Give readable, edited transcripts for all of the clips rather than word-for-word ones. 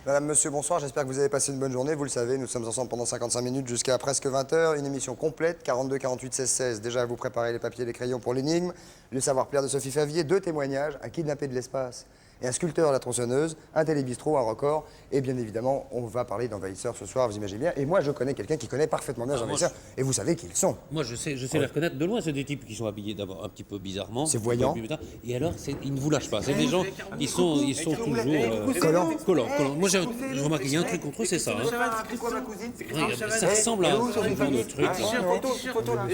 Madame, monsieur, bonsoir. J'espère que vous avez passé une bonne journée. Vous le savez, nous sommes ensemble pendant 55 minutes jusqu'à presque 20 h. Une émission complète, 42 48 16 16. Déjà, vous préparez les papiers et les crayons pour l'énigme. Le savoir-faire de Sophie Favier, 2 témoignages, un kidnappé de l'espace et un sculpteur à la tronçonneuse, un télébistrot, un record. Et bien évidemment, on va parler d'envahisseurs ce soir, vous imaginez bien. Et moi, je connais quelqu'un qui connaît parfaitement bien les envahisseurs. Et vous savez qui ils sont. Moi, je sais les reconnaître de loin. C'est des types qui sont habillés d'abord un petit peu bizarrement. C'est voyant. Et alors, ils ne vous lâchent pas. C'est des gens qui sont toujours collants. Moi, je remarque qu'il y a un truc contre eux, c'est ça. Ça ressemble à un genre de truc.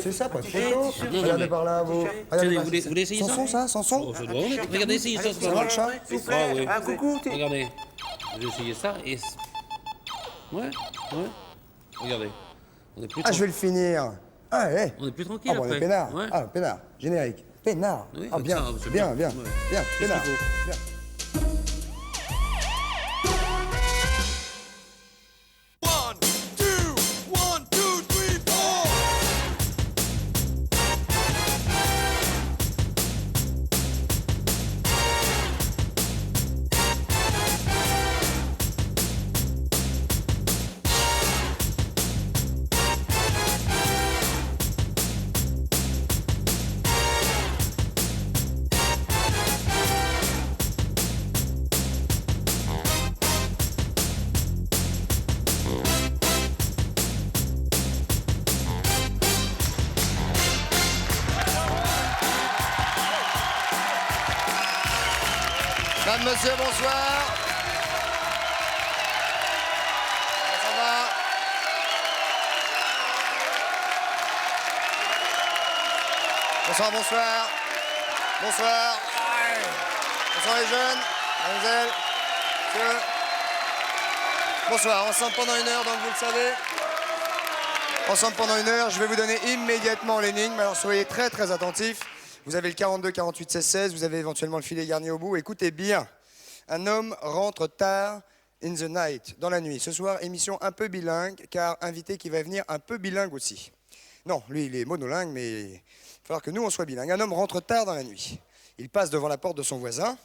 C'est ça, pas de photo. Regardez par là, vous. Tenez, vous voulez essayer ça? Sans son, ça? Sans son? Regardez, essayez ça. Ça marche, ça? Ah oui. Regardez. J'ai essayé ça et... Ouais. Regardez. On est plus Ah, je vais le finir. Ah, ouais. On est plus tranquille Ah, bon, on après. est peinard. Ouais. Ah, peinard. Générique. Peinard. Oui, Ah, bien. ça, c'est Bien, bien. bien. Ouais. Bien, Qu'est-ce peinard. qu'il faut? Bien. Madame, monsieur, bonsoir. Ça va? Bonsoir, bonsoir. Bonsoir. Bonsoir les jeunes, mademoiselle, monsieur. Bonsoir, ensemble pendant 1 heure, donc vous le savez. Ensemble pendant 1 heure, je vais vous donner immédiatement l'énigme, alors soyez très très attentifs. Vous avez le 42 48 16 16, vous avez éventuellement le filet garni au bout. Écoutez bien, un homme rentre tard in the night, dans la nuit. Ce soir, émission un peu bilingue, car invité qui va venir un peu bilingue aussi. Non, lui, il est monolingue, mais il va falloir que nous, on soit bilingue. Un homme rentre tard dans la nuit. Il passe devant la porte de son voisin,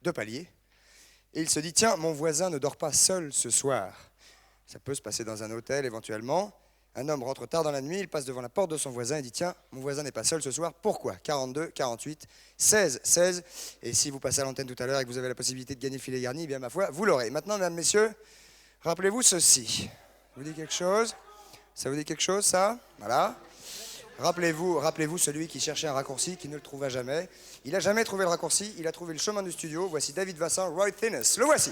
2 paliers, et il se dit, tiens, mon voisin ne dort pas seul ce soir. Ça peut se passer dans un hôtel, éventuellement. Un homme rentre tard dans la nuit, il passe devant la porte de son voisin et dit « Tiens, mon voisin n'est pas seul ce soir, pourquoi ?» 42, 48, 16, 16. Et si vous passez à l'antenne tout à l'heure et que vous avez la possibilité de gagner le filet garni, eh bien ma foi, vous l'aurez. Maintenant, mesdames, messieurs, rappelez-vous ceci. Ça vous dit quelque chose? Ça vous dit quelque chose, ça? Voilà. Rappelez-vous celui qui cherchait un raccourci, qui ne le trouva jamais. Il n'a jamais trouvé le raccourci, il a trouvé le chemin du studio. Voici David Vincent, Roy Thinnes. Le voici.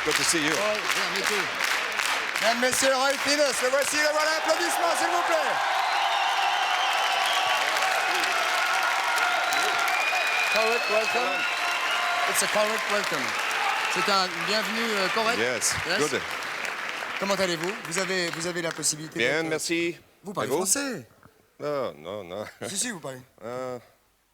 Good to see you. Mesdames, messieurs, Roy Thinnes, le voici, le voilà, applaudissements s'il vous plaît. Correct welcome. It's a correct welcome. C'est un bienvenue correct. Yes, good. Comment allez-vous? Vous avez la possibilité. Bien, merci. Vous parlez Et vous? français? Non. Si, vous parlez.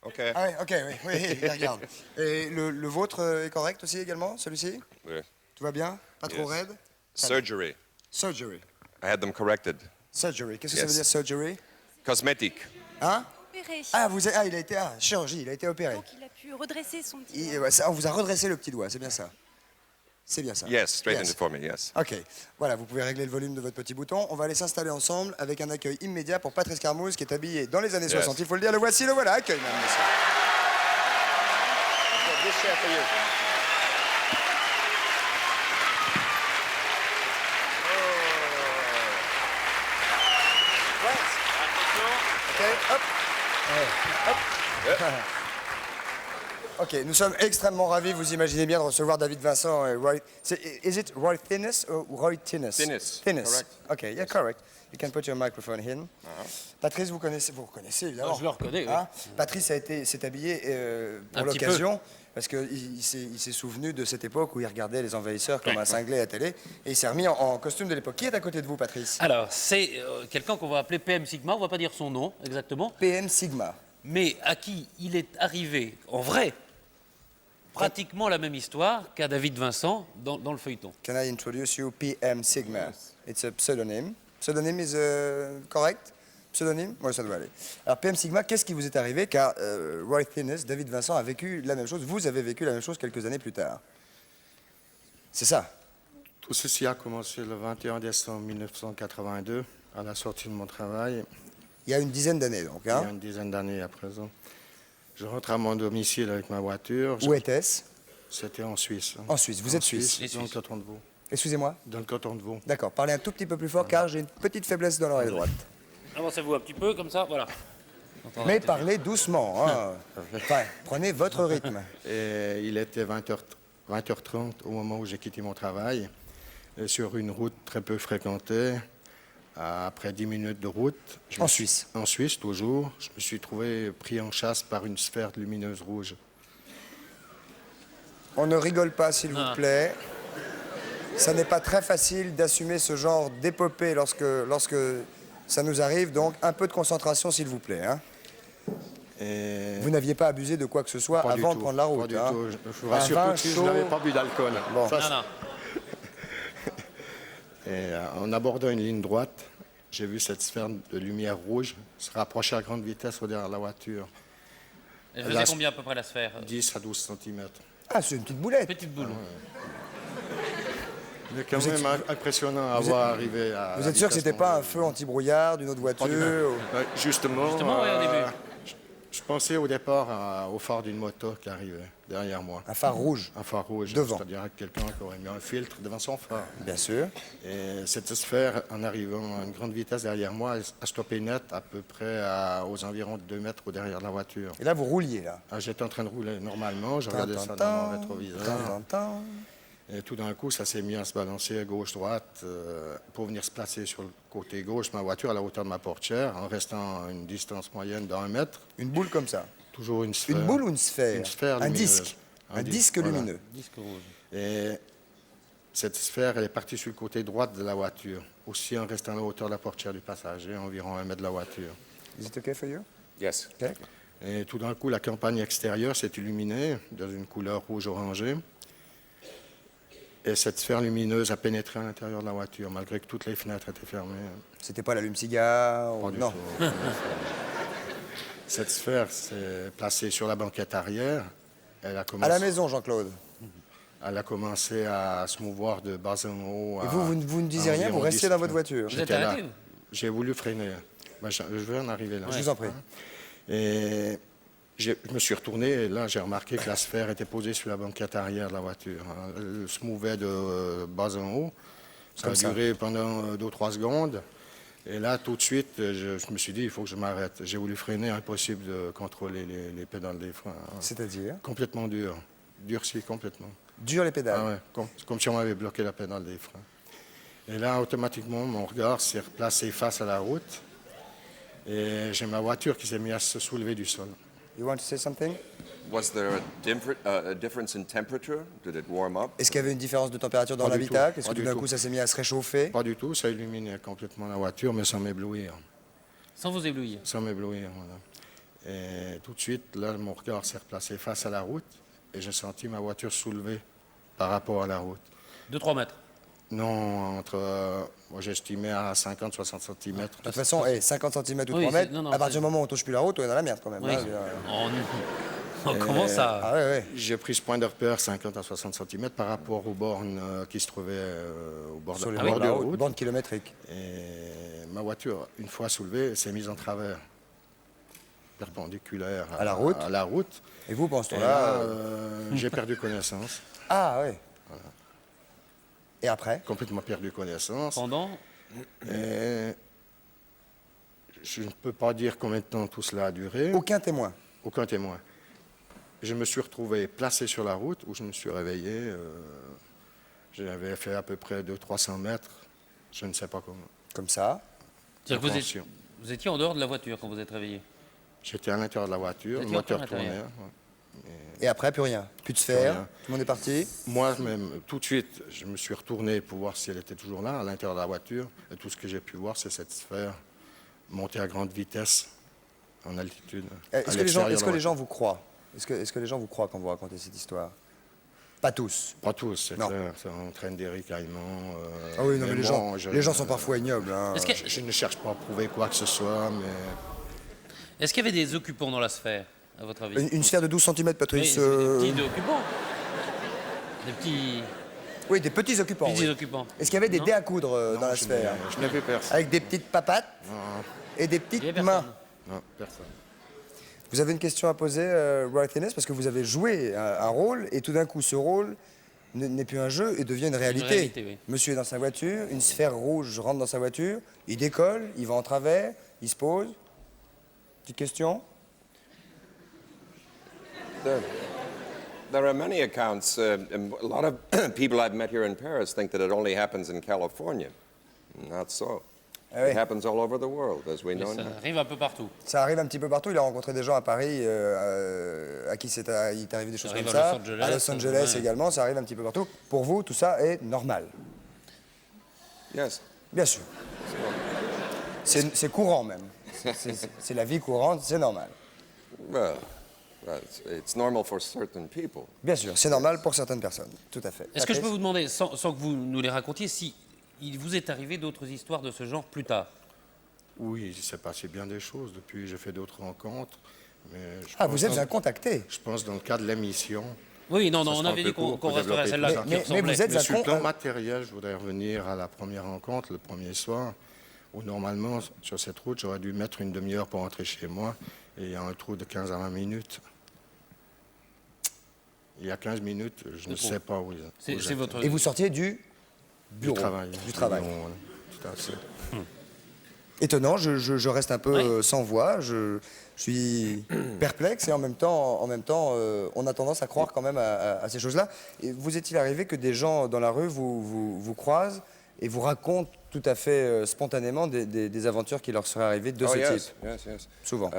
OK. Ah oui, ok, oui, regarde. Et le vôtre est correct aussi également, celui-ci? Oui. Tout va bien? Pas trop Yes. raide? Surgery. Surgery. I had them corrected. Surgery. Qu'est-ce que ça Yes. veut dire, surgery? Cosmetic. Hein? Opéré. Ah, il a été... Ah, chirurgie, il a été opéré. Donc il a pu redresser son petit Et, doigt. ouais, on vous a redressé le petit doigt, c'est bien ça? C'est bien ça? Yes, straighten Yes. it for me, yes. Ok, voilà, vous pouvez régler le volume de votre petit bouton. On va aller s'installer ensemble avec un accueil immédiat pour Patrice Carmouze qui est habillé dans les années 60. Il faut le dire, le voici, le voilà. Accueil, mesdames, messieurs. This chair for you. Ok, nous sommes extrêmement ravis, vous imaginez bien, de recevoir David Vincent et Roy... Is it Roy Thinnes ou Roy Thinnes? Thinnes, Thinnes. correct. Ok, yeah, correct. You can put your microphone in. Patrice, vous reconnaissez évidemment. Je le reconnais, oui. Hein? Patrice s'est habillé pour Un petit l'occasion, parce qu'il s'est souvenu de cette époque où il regardait les envahisseurs comme un cinglé à la télé, et il s'est remis en costume de l'époque. Qui est à côté de vous, Patrice? Alors, c'est quelqu'un qu'on va appeler PM Sigma, on va pas dire son nom exactement, PM Sigma. mais à qui il est arrivé, en vrai, pratiquement la même histoire qu'à David Vincent dans le feuilleton. Can I introduce you, PM Sigma? It's a pseudonym. Pseudonym is correct? Pseudonyme? Oui, ça doit aller. Alors, PM Sigma, qu'est-ce qui vous est arrivé? Car Roy Thinnes, David Vincent, a vécu la même chose. Vous avez vécu la même chose quelques années plus tard. C'est ça? Tout ceci a commencé le 21 décembre 1982, à la sortie de mon travail. Il y a une dizaine d'années, donc. Il y a Hein? une dizaine d'années à présent. Je rentre à mon domicile avec ma voiture. Où était-ce? C'était en Suisse. Hein. En Suisse. Vous êtes suisse? Les Dans le Suisses. canton de Vaud. Excusez-moi? Dans le canton de Vaud. D'accord. Parlez un tout petit peu plus fort, car j'ai une petite faiblesse dans l'oreille droite. Avancez-vous un petit peu, comme ça, voilà. Mais parlez doucement. Hein. Enfin, prenez votre rythme. Et il était 20h30 au moment où j'ai quitté mon travail, et sur une route très peu fréquentée. Après 10 minutes de route, En Suisse? En Suisse, toujours, je me suis trouvé pris en chasse par une sphère lumineuse rouge. On ne rigole pas, s'il vous plaît. Ça n'est pas très facile d'assumer ce genre d'épopée lorsque ça nous arrive, donc un peu de concentration, s'il vous plaît. Hein. Et Vous n'aviez pas abusé de quoi que ce soit pas du avant de tout, prendre la route. Pas du hein. tout. Je vous rassure Un tout vin de suite, chaud. je n'avais pas bu d'alcool. Bon. Ça, Non, non. Et en abordant une ligne droite, j'ai vu cette sphère de lumière rouge se rapprocher à grande vitesse au derrière de la voiture, Elle faisait Là, combien à peu près la sphère? 10 à 12 cm. Ah, c'est une petite boulette. Petite boule. Mais quand même impressionnant à voir arriver à. Vous la êtes sûr que vitesse c'était pas un mondiale. feu anti-brouillard d'une autre voiture? Justement, Justement, ouais, au début. je pensais au départ au phare d'une moto qui arrivait derrière moi. Un phare rouge, Un phare rouge, Devant. c'est-à-dire quelqu'un qui aurait mis un filtre devant son phare. bien sûr. Et cette sphère, en arrivant à une grande vitesse derrière moi, a stoppé net à peu près aux environs de 2 mètres au derrière de la voiture. Et là, vous rouliez, là. J'étais en train de rouler normalement, je regardais ça dans Tan, mon rétroviseur. tan, tan. Et tout d'un coup, ça s'est mis à se balancer à gauche-droite pour venir se placer sur le côté gauche de ma voiture à la hauteur de ma portière, en restant à une distance moyenne d'1 mètre. Une boule comme ça. Toujours une sphère. Une boule ou une sphère? Une sphère Un lumineuse. disque. Un Un disque, disque voilà. lumineux. Disque rouge. Et cette sphère, elle est partie sur le côté droit de la voiture, aussi en restant à la hauteur de la portière du passager, environ 1 mètre de la voiture. Is it okay for you? Yes. Okay. Et tout d'un coup, la campagne extérieure s'est illuminée dans une couleur rouge-orangée. Et cette sphère lumineuse a pénétré à l'intérieur de la voiture, malgré que toutes les fenêtres étaient fermées. C'était pas l'allume-cigare ou... Pas du Non. tout. Cette sphère s'est placée sur la banquette arrière. Elle a À commencé, la maison, Jean-Claude. elle a commencé à se mouvoir de bas en haut. Et vous ne disiez rien, vous restiez dans votre voiture. Vous êtes J'étais là. arrêté, vous? J'ai voulu freiner. Ben, je vais en arriver là. Je vous en prie. Et je me suis retourné et là, j'ai remarqué que la sphère était posée sur la banquette arrière de la voiture. Elle se mouvait de bas en haut. Ça Comme a ça. duré pendant 2 ou 3 secondes. Et là, tout de suite, je me suis dit, il faut que je m'arrête. J'ai voulu freiner, impossible de contrôler les pédales des freins. C'est-à-dire? Complètement dur. Durci complètement. Dur les pédales. Ah ouais, comme si on m'avait bloqué la pédale des freins. Et là, automatiquement, mon regard s'est replacé face à la route. Et j'ai ma voiture qui s'est mise à se soulever du sol. You want to say something? Was there a difference in temperature? Did it warm up? Est-ce qu'il y avait une différence de température dans Pas du l'habitacle? tout, Est-ce pas que tout du d'un tout. coup ça s'est mis à se réchauffer? Pas du tout, ça illuminait complètement la voiture, mais sans m'éblouir. Sans vous éblouir. Sans m'éblouir, voilà. Et tout de suite, là, mon regard s'est replacé face à la route et j'ai senti ma voiture soulever par rapport à la route. 2-3 mètres. Non, moi j'estimais à 50-60 cm. De toute façon, 50 cm ou Oui, 3 mètres, c'est- non, non, à partir c'est- du moment où on touche plus la route, on est dans la merde quand même. Oui. hein, je veux dire. Oh, non. On commence à... Ah ouais, ouais. J'ai pris ce point de repère 50 à 60 cm par rapport aux bornes qui se trouvaient au bord Sur de, les au bords bord de de la la route, route. bande kilométrique. Et ma voiture, une fois soulevée, s'est mise en travers, perpendiculaire À la route. à la route. Et vous, pendant ce Et temps-là... là, j'ai perdu connaissance, Ah ouais. Et après? complètement perdu connaissance. Pendant... Et je ne peux pas dire combien de temps tout cela a duré. Aucun témoin. Aucun témoin. Je me suis retrouvé placé sur la route où je me suis réveillé. J'avais fait à peu près 200-300 mètres. Je ne sais pas comment. Comme ça. C'est-à-dire que Attention. vous étiez en dehors de la voiture quand vous êtes réveillé. J'étais à l'intérieur de la voiture, Vous le étiez moteur encore à tournait. l'intérieur. Ouais. Et après, plus rien. Plus de sphère. rien. Tout le monde est parti. Moi-même, tout de suite, je me suis retourné pour voir si elle était toujours là, à l'intérieur de la voiture. Et tout ce que j'ai pu voir, c'est cette sphère monter à grande vitesse, en altitude. Est-ce que les gens vous croient? Est-ce que les gens vous croient quand vous racontez cette histoire? Pas tous. Pas tous, c'est Non. clair. Ça entraîne des ricaillements. Ah oui, non, mais bon, les gens sont parfois ignobles. Hein. Est-ce que- Je ne cherche pas à prouver quoi que ce soit, mais est-ce qu'il y avait des occupants dans la sphère, à votre avis? Une sphère de 12 cm, Oui, Patrice. c'est des petits occupants. Des petits Oui, des petits occupants. oui. occupants. Est-ce qu'il y avait des Non. dés à coudre dans la sphère? je n'ai vu personne. Avec des petites papates et des Il y petites avait mains. personne. Non, personne. Vous avez une question à poser, Roy Thénès, parce que vous avez joué un rôle et tout d'un coup, ce rôle n'est plus un jeu et devient une réalité. réalité, oui. Monsieur est dans sa voiture, une sphère rouge rentre dans sa voiture, il décolle, il va en travers, il se pose. Petite question? There are many accounts. And a lot of people I've met here in Paris think that it only happens in California. Not so. Ah oui. It happens all over the world, as we know Ça now. arrive un peu partout. Ça arrive un petit peu partout. Il a rencontré des gens à Paris à qui il est arrivé des choses arrive comme à ça. Los Angeles, À Los Angeles ouais. également, ça arrive un petit peu partout. Pour vous, tout ça est normal. Yes. Bien sûr. C'est courant même. C'est la vie courante, c'est normal. Well, it's normal for certain people. Bien sûr, c'est normal pour certaines personnes. Tout à fait. Est-ce que je peux Patrice? vous demander, sans que vous nous les racontiez, si il vous est arrivé d'autres histoires de ce genre plus tard? Oui, il s'est passé bien des choses. Depuis, j'ai fait d'autres rencontres. Mais Ah, vous êtes un contacté. Je pense dans le cas de l'émission. Oui, non, Ça on sera avait un dit peu court qu'on pour resterait à développer celle-là tout ça. qui Mais ressemblait. vous êtes Mais un sur le plan con- matériel, je voudrais revenir à la première rencontre, le premier soir, où normalement, sur cette route, j'aurais dû mettre une demi-heure pour rentrer chez moi, et il y a un trou de 15 à 20 minutes. Il y a 15 minutes, je ne trou. sais pas où C'est j'étais. votre... Et vous sortiez du Du travail. Du travail. Non, voilà, tout à fait. Étonnant, je reste un peu Ouais. sans voix, je suis perplexe et en même temps, on a tendance à croire quand même à ces choses-là. Et vous est-il arrivé que des gens dans la rue vous croisent et vous racontent tout à fait spontanément des aventures qui leur seraient arrivées de Oh, ce yes, type? yes. Souvent.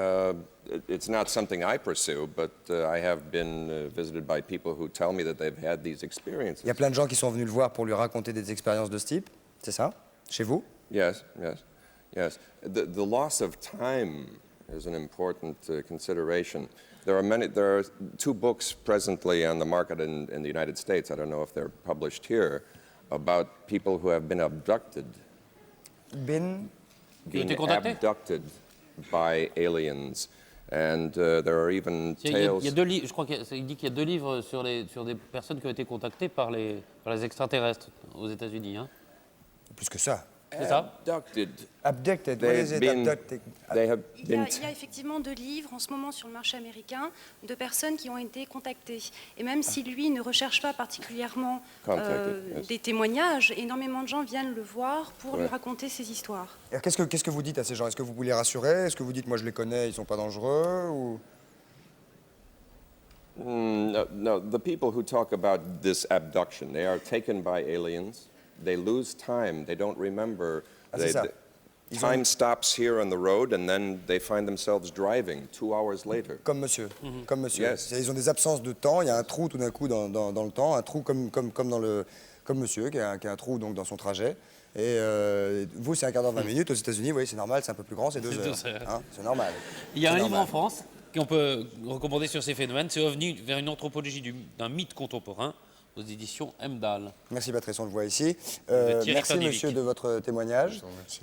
It's not something I pursue, but I have been visited by people who tell me that they've had these experiences. Il y a plein de gens qui sont venus le voir pour lui raconter des expériences de ce type, c'est ça? Chez vous? Yes, yes, yes. The loss of time is an important consideration. There are two books presently on the market in the United States. I don't know if they're published here, about people who have been abducted, Qui ont été contactés? abducted by aliens, and there are even tales. Il y a deux livres, je crois qu'il dit qu'il y a 2 livres sur des personnes qui ont été contactées par les extraterrestres aux États-Unis. Hein. Plus que ça. C'est ça? Abducted. Abducted, what is it? Abducted. They have Il y been. a effectivement 2 livres en ce moment sur le marché américain de personnes qui ont été contactées. Et même si lui ne recherche pas particulièrement Contacted, yes. des témoignages, énormément de gens viennent le voir pour lui Ouais. raconter ces histoires. Alors, qu'est-ce que vous dites à ces gens? Est-ce que vous les rassurez? Est-ce que vous dites, moi je les connais, ils sont pas dangereux ou... No, the people who talk about this abduction, they are taken by aliens. They lose time. They don't remember. Ah, c'est ça. Time stops here on the road, and then they find themselves driving 2 hours later. Comme monsieur. Comme monsieur. Yes. Ils ont des absences de temps, il y a un trou tout d'un coup dans le temps, un trou comme monsieur, qui a un trou donc, dans son trajet. Et vous, c'est un quart d'heure, 20 minutes. Aux États-Unis, vous voyez, c'est normal, c'est un peu plus grand, c'est 2 C'est heures. 2 heures. Hein, c'est normal. Il y a un C'est livre normal. en France qu'on peut recommander sur ces phénomènes, c'est OVNI vers une anthropologie d'un mythe contemporain aux éditions Emdal. Merci Patrice, on le voit ici. Thierry Merci Fadilic. monsieur de votre témoignage.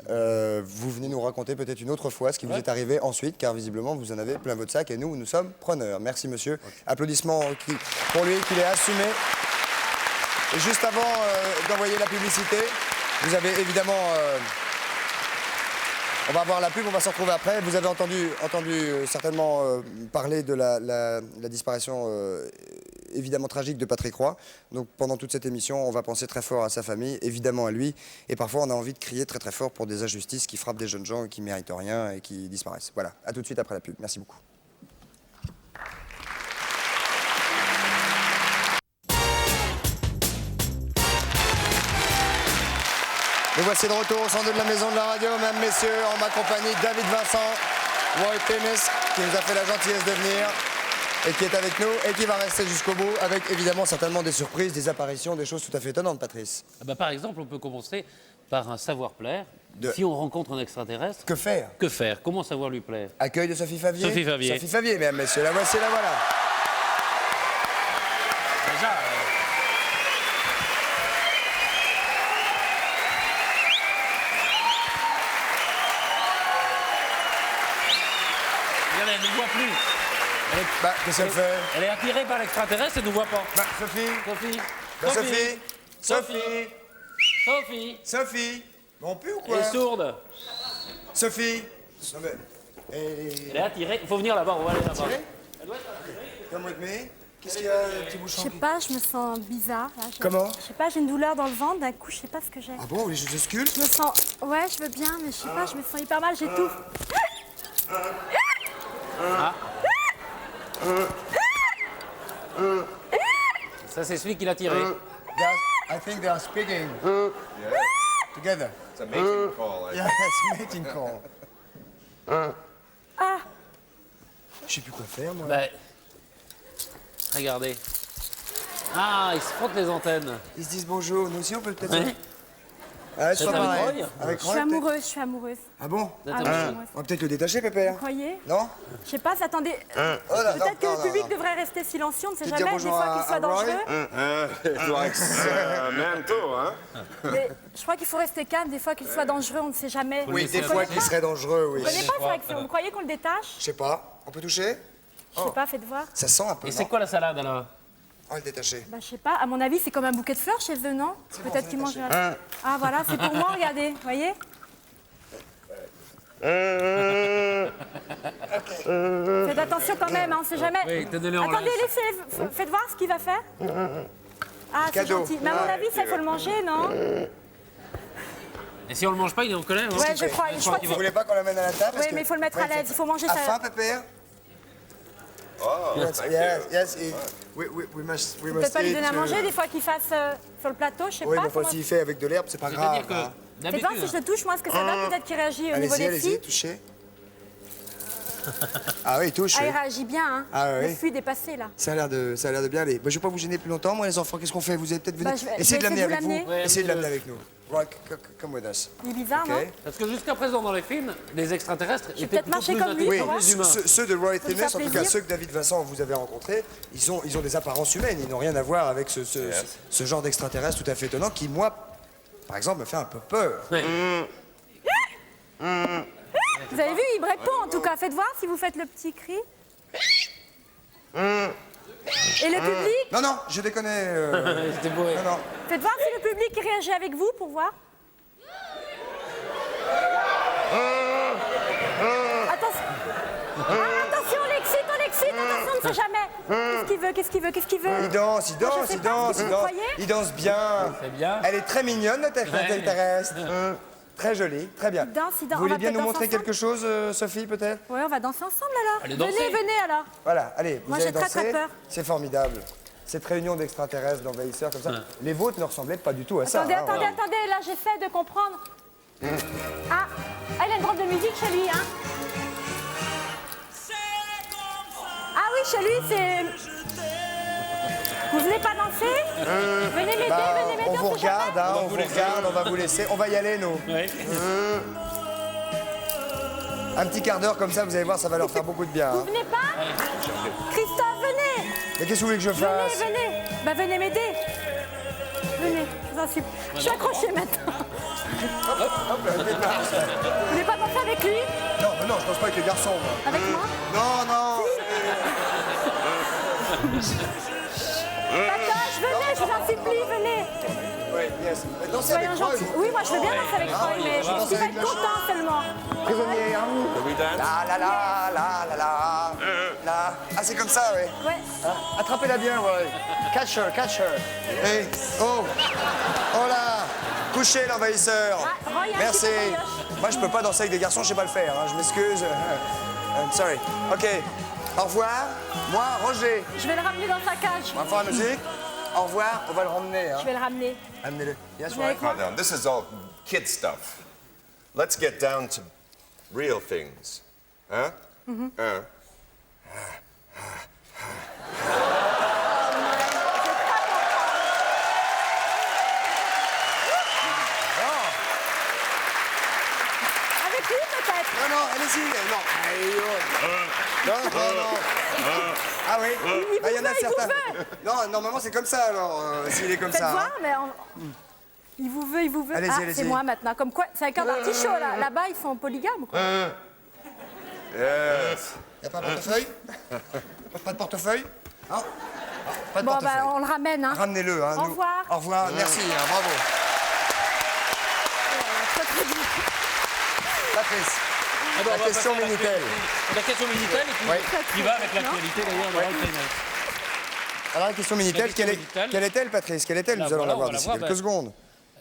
Vous venez nous raconter peut-être une autre fois ce qui vous est arrivé ensuite, car visiblement vous en avez plein votre sac et nous sommes preneurs. Merci monsieur. Applaudissements pour lui qu'il ait assumé. Et juste avant d'envoyer la publicité, vous avez évidemment... on va voir la pub, on va s'en retrouver après. Vous avez entendu certainement parler de la disparition évidemment tragique de Patrick Roy. Donc pendant toute cette émission, on va penser très fort à sa famille, évidemment à lui. Et parfois, on a envie de crier très très fort pour des injustices qui frappent des jeunes gens qui ne méritent rien et qui disparaissent. Voilà, à tout de suite après la pub. Merci beaucoup. Nous voici de retour au centre de la maison de la radio, mesdames, messieurs, en ma compagnie David Vincent, Roy Thénès, qui nous a fait la gentillesse de venir et qui est avec nous et qui va rester jusqu'au bout avec évidemment certainement des surprises, des apparitions, des choses tout à fait étonnantes, Patrice. Ah bah, par exemple, on peut commencer par un savoir-plaire. De- Si on rencontre un extraterrestre, Que faire? que faire? Comment savoir lui plaire? Accueil de Sophie Favier. Sophie Favier. Sophie Favier, mesdames, messieurs, la voici, la voilà. Déjà, lui. Bah, qu'est-ce qu'elle fait? Elle est attirée par l'extraterrestre et ne nous voit pas. Bah, Sophie. Sophie. Bah, Sophie. Sophie. Sophie. Sophie. On pue ou quoi? Elle est sourde. Sophie. Non, mais... Elle est attirée. Il faut venir là-bas, on va aller là-bas. Attirée? Come with me. Qu'est-ce qu'il y a, petit Je bouchon? sais pas, je me sens bizarre. Là. Comment? Je sais pas, j'ai une douleur dans le ventre, d'un coup, je sais pas ce que j'ai. Ah bon, vous voulez que je te sculpte? Je me sens... Ouais, je veux bien, mais je sais pas, je me sens hyper mal, j'étouffe. Ça, c'est celui qui l'a tiré. I think they are speaking together. It's a mating call. Yeah, it's mating call. Je sais plus quoi faire, moi. Ben, regardez. Ah, ils se frottent les antennes. Ils se disent bonjour. Nous aussi, on peut peut-être... Ouais. Ah, c'est C'est pas avec pareil. Roy? Avec Je Roy, suis peut-être. amoureuse, je suis amoureuse. Ah bon? Ah, oui, je suis amoureuse. On va peut-être le détacher, Pépère. Vous croyez? Non? Je sais pas, attendez. Oh là, Peut-être que non, le non, public non. devrait rester silencieux, on ne sait Tu jamais, dis des bonjour fois à- qu'il soit à Roy? dangereux. Likes manteau, hein? Mais je crois qu'il faut rester calme, des fois qu'il soit dangereux, on ne sait jamais. Oui, des Vous fois qu'il serait dangereux, oui. Vous connaissez pas cette action? Vous croyez qu'on le détache? Je sais pas. On peut toucher? Je sais pas, faites voir. Ça sent un peu, Et non? c'est quoi la salade alors? On va le détacher. Bah, je sais pas, à mon avis, c'est comme un bouquet de fleurs chez eux, non? Peut-être qu'ils mangent. Ah, voilà, c'est pour moi, regardez, vous voyez? Faites attention quand même, hein, on sait jamais. Oui, tenez-le en Attendez, laisse. laissez, faites voir ce qu'il va faire. Ah, c'est Cadeau. gentil. Mais à mon avis, ça, il faut le manger, non? Et si on le mange pas, il est en colère. Hein? Ouais, je crois que Vous voulez pas qu'on l'amène à la table? Oui, mais il faut le mettre à l'aise, il faut manger À ça. faim, Pépère? Oh, Yes, yes, we must Peut-être pas lui eat, donner à manger, des fois qu'il fasse sur le plateau, je sais Oui, pas. mais enfin, comment- s'il fait avec de l'herbe, c'est pas grave. C'est-à-dire que hein. Faites voir si d'habitude, je le touche, moi, ce que ça donne, peut-être qu'il réagit au niveau Allez-y, des filles. allez-y, touchez. Ah oui, il touche. Ah, oui. il réagit bien, hein. Ah, oui. Le fluide est passé, là. Ça a l'air de bien aller. Bah, je vais pas vous gêner plus longtemps, moi, les enfants. Qu'est-ce qu'on fait? Vous allez peut-être venir. Bah, je vais Essayez de l'amener essayer de avec vous vous. l'amener. Ouais, Essayez de l'amener amenez-le. avec nous. Right, come with us. Il est bizarre, Ok. non? parce que jusqu'à présent dans les films, les extraterrestres étaient peut-être plutôt marcher plus comme lui, Oui, pour voir. intelligents que les humains. ceux de Roy lui Thénès, faire en tout cas plaisir. ceux que David Vincent vous avez rencontrés, ils ont des apparences humaines. Ils n'ont rien à voir avec ce genre d'extraterrestre tout à fait étonnant qui, moi, par exemple, me fait un peu peur. Ouais. Vous avez vu, il répond en tout cas. Faites voir si vous faites le petit cri. Et le public, Non, non, je déconne. C'était beau. ouais. Non, non. faites voir si le public réagit avec vous pour voir. Attention. Ah, attention, on l'excite, attention, on ne sait jamais. Qu'est-ce qu'il veut? Il danse, il Moi, je danse, sais il pas, danse, vous il danse. croyez Il danse bien. C'est bien. Elle est très mignonne, notre extraterrestre. Très jolie, très bien. Il danse, Vous on voulez va bien nous peut-être montrer danser quelque chose, Sophie, peut-être? Ouais, on va danser ensemble alors. Allez, dansez. Venez alors. Voilà, allez, vous Moi, allez j'ai très, très danser. peur. C'est formidable. Cette réunion d'extraterrestres, d'envahisseurs comme ça. Les vôtres ne ressemblaient pas du tout à ça. Attendez, hein. attendez, là j'essaie de comprendre. Ah, il a une drôle de musique chez lui, hein. Ah oui, chez lui, c'est... Vous venez pas danser? Venez m'aider, Bah, venez m'aider, on vous sait jamais. regarde, hein, on vous regarde, on va vous laisser. On va y aller, nous. Ouais. Un petit quart d'heure comme ça, vous allez voir, ça va leur faire beaucoup de bien. Vous hein. venez pas? Christophe, venez. Mais qu'est-ce que vous voulez que je fasse? Venez. Bah venez m'aider. Venez, je vous en supplie. Je suis accrochée maintenant. Hop, elle déplace. Vous voulez pas danser avec lui? Non, mais non, je danse pas avec les garçons, moi. Avec moi? Non, non. Patoche, venez, je vous en supplie, venez. Oui, yes. Mais dansez avec Soyons Roy, gentils. vous. Oui, moi je veux bien danser avec Roy, mais danser il va avec être la content seulement. Prisonnier, hein. La la la la la la la. Ah, c'est comme ça, oui. Ouais. Attrapez-la bien, Roy. Catch her, catch her. Hey, oh. Oh là. Couchez l'envahisseur. Ah, Roy, un Merci. petit peu brioche. Moi, je peux pas danser avec des garçons, je sais pas le faire. hein. Je m'excuse. I'm sorry. OK. Au revoir. Moi, Roger. Je vais le ramener dans sa cage. On va faire la musique. Au revoir. On va le ramener. Hein. Je vais le ramener. Amenez-le. Yes, Venez Roy. avec moi. Calm down. This is all kid stuff. Let's get down to real things. Huh? Avec lui peut-être. Non, non, allez-y. Non. Aïe, oh. Non, non, non. Ah oui. Bah, il y en a veut, il vous certains. Non, normalement, c'est comme ça, alors, s'il est comme Faites ça. voir, hein. mais il vous veut, il vous veut. Allez-y, Ah, allez-y. c'est moi maintenant. Comme quoi, c'est un cœur d'artichaut là. Là-bas, ils sont polygames ou quoi? Yes. Y a pas de portefeuille? Pas de portefeuille? Non? Pas de Bon, portefeuille. bah, on le ramène. Hein. Ramenez-le. Hein, Au revoir. Au revoir, merci, hein, bravo. Très, très bien. Patrice, Ah ben, on la va question passer à Minitel. La question Minitel, et Oui. qui va avec l'actualité d'ailleurs de Ralph Reynolds. Alors la question Minitel, question Minitel. quelle est-elle, Patrice? Quelle est-elle? Là, Nous allons voilà, la voir on va d'ici la voir, quelques secondes.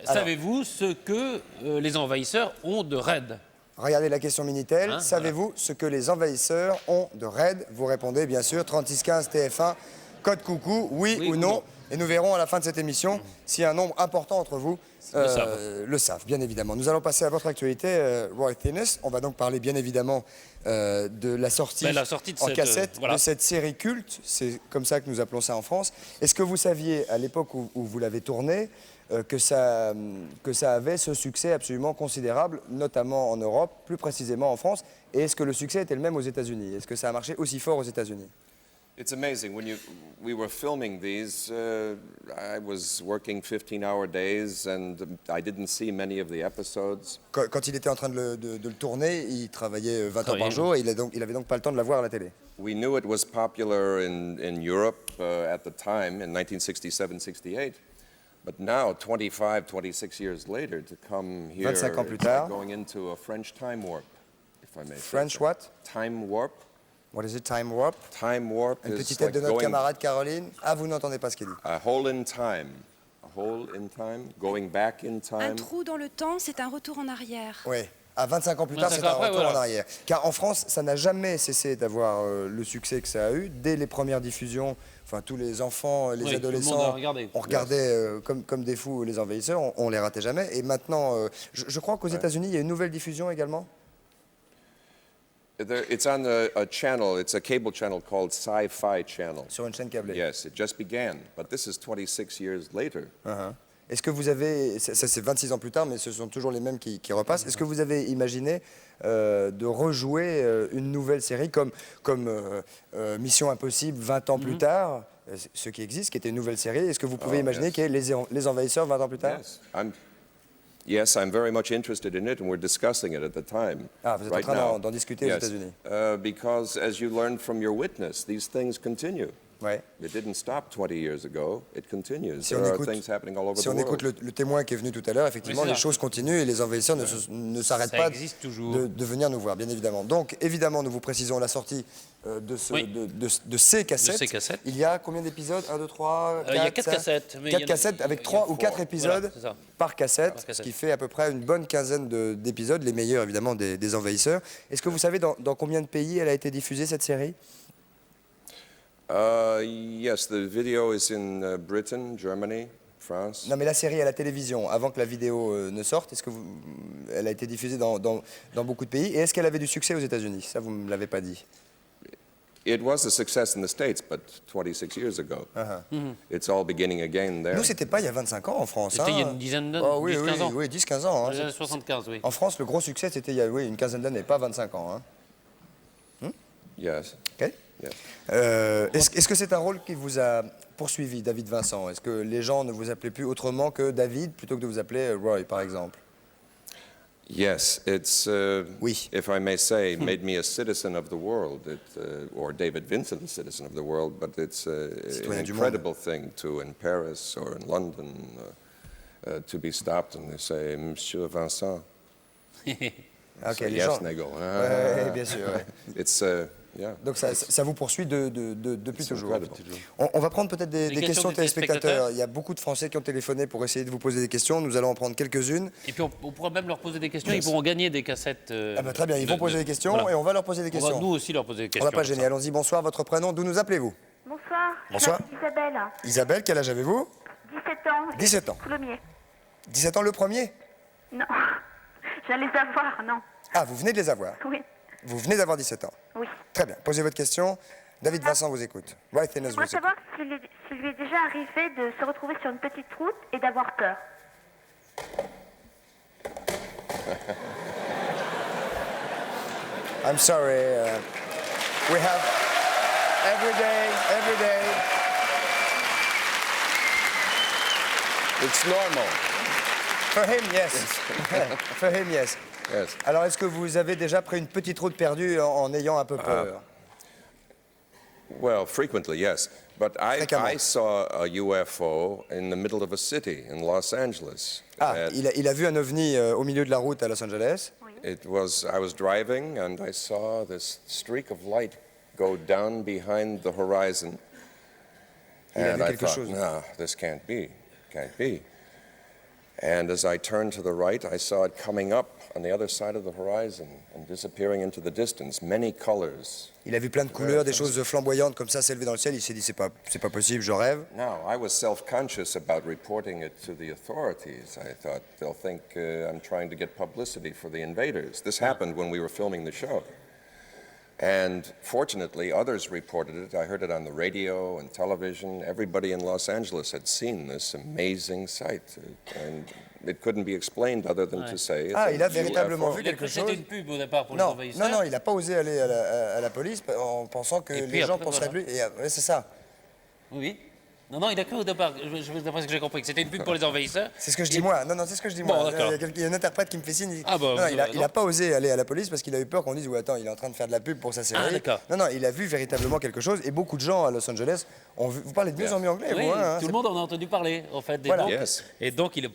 Alors. Savez-vous ce que les envahisseurs ont de raide? Regardez la question Minitel. Hein, Savez-vous ce que les envahisseurs ont de raid? Vous répondez bien sûr 3615 TF1, code coucou, oui, ou non. Et nous verrons à la fin de cette émission si un nombre important d'entre vous le savent, bien évidemment. Nous allons passer à votre actualité, Roy Thinnes. On va donc parler bien évidemment de la sortie, De en cette, cassette voilà. de cette série culte. C'est comme ça que nous appelons ça en France. Est-ce que vous saviez à l'époque où vous l'avez tournée que ça avait ce succès absolument considérable, notamment en Europe, plus précisément en France? Et est-ce que le succès était le même aux États-Unis? Est-ce que ça a marché aussi fort aux États-Unis? It's amazing. When we were filming these, I was working 15-hour days, and I didn't see many of the episodes. Quand il était en train de le tourner, il travaillait 20 heures par jour et il avait donc pas le temps de la voir à la télé. We knew it was popular in Europe at the time, in 1967-68. But now, 25, 26 years later, to come here, 25 ans plus it's tard. like going into a French time warp, if I may say French so. what? Time warp. What is it, time warp? Time warp Une is petite tête like de notre going camarade Caroline. Ah, vous n'entendez pas ce qu'il dit. a hole in time. A hole in time, going back in Un time. trou dans le temps, c'est un retour en arrière. Oui. À 25 ans plus tard, 25 c'est un ans après, retour voilà. en arrière. Car en France, ça n'a jamais cessé d'avoir le succès que ça a eu. Dès les premières diffusions, enfin tous les enfants, les Oui, tout le adolescents, monde a regardé. on regardait comme des fous les envahisseurs, on les ratait jamais. Et maintenant, je crois qu'aux États-Unis, il y a une nouvelle diffusion également. It's on a channel, it's a cable channel called Sci-Fi Channel. Sur une chaîne câblée. Yes, it just began, but this is 26 years later. Est-ce que vous avez, ça c'est 26 ans plus tard, mais ce sont toujours les mêmes qui repassent, est-ce que vous avez imaginé de rejouer une nouvelle série comme Mission Impossible 20 ans plus tard, ce qui existe, qui était une nouvelle série, est-ce que vous pouvez imaginer yes. qu'il y ait les envahisseurs 20 ans plus tard? Yes, I'm very much interested in it, and we're discussing it at the time. Ah, vous êtes right en train now. d'en discuter aux Yes, États-Unis. because as you learned from your witness, these things continue. Ouais. It didn't stop 20 years ago. It continues. Si There on are écoute, things happening all over si the on écoute world. le témoin qui est venu tout à l'heure, effectivement, Oui, c'est les ça. choses continuent et les envahisseurs ne s'arrêtent Ça pas existe toujours. de venir nous voir, bien évidemment. Donc, évidemment, nous vous précisons la sortie de ces cassettes. De ces cassettes. Il y a combien d'épisodes? 1, 2, 3, 4, Il y a 4 cassettes. mais il y 4 en a- cassettes avec il y a 3 ou 4 Voilà, épisodes c'est ça. par cassette, Par ce cassette. qui fait à peu près une bonne quinzaine d'épisodes, les meilleurs évidemment des envahisseurs. Est-ce que vous savez dans combien de pays elle a été diffusée, cette série? Yes, the video is in Britain, Germany, France. Non, mais la série à la télévision, avant que la vidéo ne sorte, est-ce que elle a été diffusée dans beaucoup de pays? Et est-ce qu'elle avait du succès aux États-Unis? Ça, vous ne me l'avez pas dit. It was a success in the States, but 26 years ago. It's all beginning again there. Nous, c'était pas il y a 25 ans en France. C'était il y a hein. une dizaine d'années, Oh, oui, 10-15 ans. Oui, 10-15 ans. Dans hein. les années 75, oui. En France, le gros succès, c'était il y a une quinzaine d'années, pas 25 ans. Hein. Yes. Ok. Yes. Est-ce que c'est un rôle qui vous a poursuivi, David Vincent? Est-ce que les gens ne vous appelaient plus autrement que David, plutôt que de vous appeler Roy, par exemple? Yes, it's, Oui. if I may say, made me a citizen of the world, or David Vincent a citizen of the world, but it's an Citoyen du monde. incredible thing to, in Paris or in London, to be stopped and they say, Monsieur Vincent. Ok, So, les yes, gens. and they go, Ouais, bien sûr. ouais. It's, yeah. Donc ça vous poursuit depuis toujours. incredible. On va prendre peut-être des questions questions des téléspectateurs. téléspectateurs. Il y a beaucoup de Français qui ont téléphoné pour essayer de vous poser des questions. Nous allons en prendre quelques-unes. Et puis on pourra même leur poser des questions. Ils pourront gagner des cassettes. Ah bah, très bien, ils vont poser des questions voilà. et on va leur poser des On va questions. nous aussi leur poser des On questions. va pas gêner. Allons-y, bonsoir, votre prénom, d'où nous appelez-vous? Bonsoir. Bonsoir. Je m'appelle Isabelle. Isabelle, quel âge avez-vous? 17 ans. 17 ans. Coulommiers. 17 ans le premier? Non. J'allais les avoir, non. Ah, vous venez de les avoir. Oui. Vous venez d'avoir 17 ans. Oui. Très bien, posez votre question. David Vincent vous écoute. Roy Thinnes vous J'aimerais écoute. savoir s'il lui est déjà arrivé de se retrouver sur une petite route et d'avoir peur. I'm sorry. We have every day. It's normal. For him, yes. For him, yes. Yes. Alors, est-ce que vous avez déjà pris une petite route perdue en ayant un peu peur? Well, frequently, yes. But Fréquemment. I saw a UFO in the middle of a city in Los Angeles. Ah, il a vu un ovni au milieu de la route à Los Angeles. I was driving and I saw this streak of light go down behind the horizon. Il a And vu I quelque thought, chose. no, this can't be. And as I turned to the right, I saw it coming up on the other side of the horizon and disappearing into the distance, many colors. Il a vu plein de couleurs, des choses flamboyantes comme ça s'élever dans le ciel. Il s'est dit c'est pas possible, je rêve. Now, I was self-conscious about reporting it to the authorities. I thought they'll think I'm trying to get publicity for the invaders. This happened when we were filming the show. And fortunately, others reported it. I heard it on the radio and television. Everybody in Los Angeles had seen this amazing sight. And it couldn't be explained other than to say it's Ah, il a a véritablement UFO. vu Il a quelque cru que chose. c'était une pub au départ pour les Non, envahisseurs. non, il n'a pas osé aller à la police en pensant que Et puis les gens après, penseraient voilà. de lui. Et, ouais, c'est ça. Oui. Non, il a cru au départ, d'après ce que j'ai compris, que c'était une pub pour les envahisseurs. C'est ce que je dis moi. Non, c'est ce que je dis Bon, moi. d'accord. Il y a un interprète qui me fait signe. Ah, bah, non, vous avez il raison. a pas osé aller à la police parce qu'il a eu peur qu'on dise, ouais, attends, il est en train de faire de la pub pour sa série. Ah, d'accord. Non, il a vu véritablement quelque chose. Et beaucoup de gens à Los Angeles ont vu. Vous parlez de mieux en mieux anglais, Oui, vous, hein, tout le monde en a entendu parler, en fait. Voilà. Yes. Et donc, il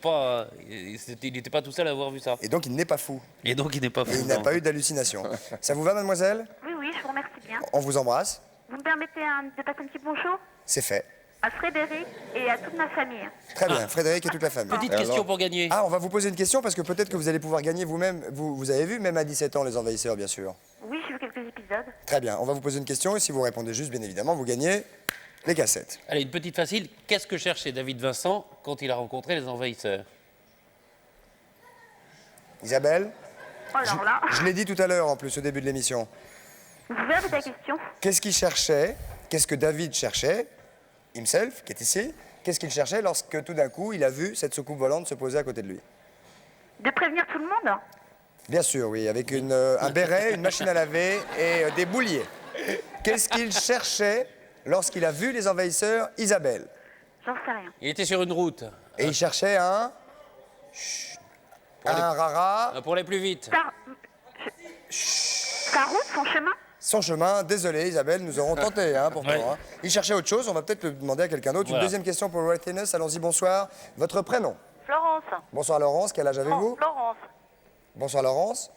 n'était pas tout seul à avoir vu ça. Et donc, il n'est pas fou. Et donc, il n'est pas fou. Et il n'a non. pas eu d'hallucination. Ça vous va, mademoiselle? Oui, oui, je vous remercie bien. On vous embrasse. Vous me permettez de passer un petit bonjour C'est fait. à Frédéric et à toute ma famille. Très bien. Frédéric et toute la famille. Petite question pour gagner. Ah, on va vous poser une question parce que peut-être que vous allez pouvoir gagner vous-même. Vous avez vu, même à 17 ans, Les Envahisseurs, bien sûr. Oui, j'ai vu quelques épisodes. Très bien. On va vous poser une question et si vous répondez juste, bien évidemment, vous gagnez les cassettes. Allez, une petite facile. Qu'est-ce que cherchait David Vincent quand il a rencontré les envahisseurs? Isabelle, Oh, alors là, je l'ai dit tout à l'heure en plus au début de l'émission. vous pouvez répéter la question? Qu'est-ce qu'il cherchait? Qu'est-ce que David cherchait? Himself, qui est ici. Qu'est-ce qu'il cherchait lorsque tout d'un coup il a vu cette soucoupe volante se poser à côté de lui? De prévenir tout le monde? Bien sûr, oui, avec un béret, une machine à laver et des bouliers. Qu'est-ce qu'il cherchait lorsqu'il a vu les envahisseurs? Isabelle. J'en sais rien. Il était sur une route. Et il cherchait un rara. Pour aller plus vite. Sa route, son chemin? Son chemin, désolé Isabelle, nous aurons tenté pourtant. Ouais. Hein. Il cherchait autre chose, on va peut-être le demander à quelqu'un d'autre. Voilà. Une deuxième question pour Roy Thénus, allons-y, bonsoir. Votre prénom? Florence. Bonsoir Laurence, quel âge avez-vous? Florence. Bonsoir Laurence.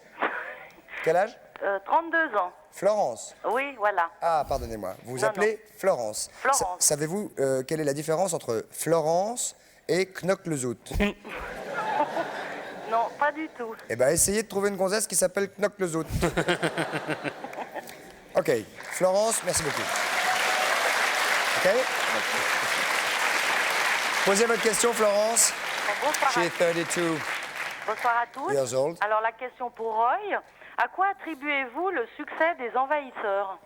Quel âge? 32 ans. Florence. Oui, voilà. Ah, pardonnez-moi, vous vous Non, appelez Florence. Florence. Savez-vous quelle est la différence entre Florence et Knock-le-Zout? Non, pas du tout. Eh bien, essayez de trouver une gonzesse qui s'appelle Knock-le-Zout. Ok, Florence, merci beaucoup. Ok? Posez votre question, Florence. Bonsoir, She is 32 bonsoir à tous. years old. Alors la question pour Roy, à quoi attribuez-vous le succès des envahisseurs?